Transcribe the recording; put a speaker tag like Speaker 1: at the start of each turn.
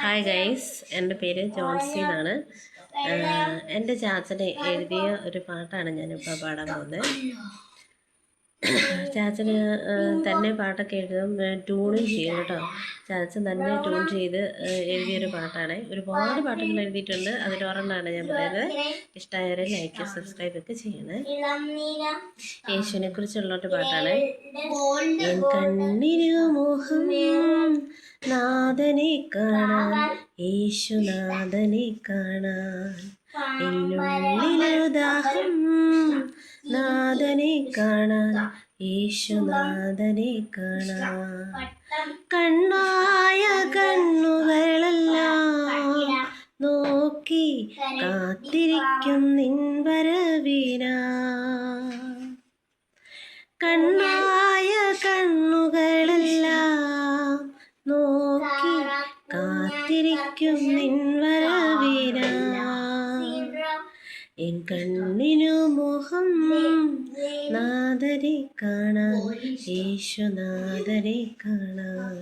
Speaker 1: Hi guys, എൻ്റെ പേര് ജോൺസി എന്നാണ്. എൻ്റെ ചാച്ചനെ എഴുതിയ ഒരു പാട്ടാണ് ഞാനിപ്പോൾ പാടാൻ പോകുന്നത്. ചാച്ചന് തന്നെ പാട്ടൊക്കെ എഴുതും, ട്യൂണും ചെയ്യും കേട്ടോ. ചാച്ചൻ തന്നെ ട്യൂൺ ചെയ്ത് എഴുതിയൊരു പാട്ടാണ്. ഒരുപാട് പാട്ടുകൾ എഴുതിയിട്ടുണ്ട്, അതിലൊരെണ്ണമാണ് ഞാൻ പറയുന്നത്. ഇഷ്ടമായവരെ ലൈക്ക് സബ്സ്ക്രൈബ് ഒക്കെ ചെയ്യണേ. യേശുവിനെ കുറിച്ചുള്ളൊരു പാട്ടാണ്. എൻ കണ്ണിനു മോഹം നാഥനെ കാണാൻ, യേശുനാഥനെ കാണാൻ. എന്നുള്ളിലുദാഹം നാഥനെ കാണാൻ, യേശുനാഥനെ കാണാൻ. കണ്ണായ കണ്ണുകളെല്ലാം നോക്കി കാത്തിരിക്കും നിൻ വരവിനാ. കണ്ണായ കണ്ണുകളെല്ലാം നോക്കി കാത്തിരിക്കും നിൻ വരവിനാ. എൻ കണ്ണിനു മോഹം നാഥനെ കാണാൻ, യേശുനാഥനെ കാണാൻ.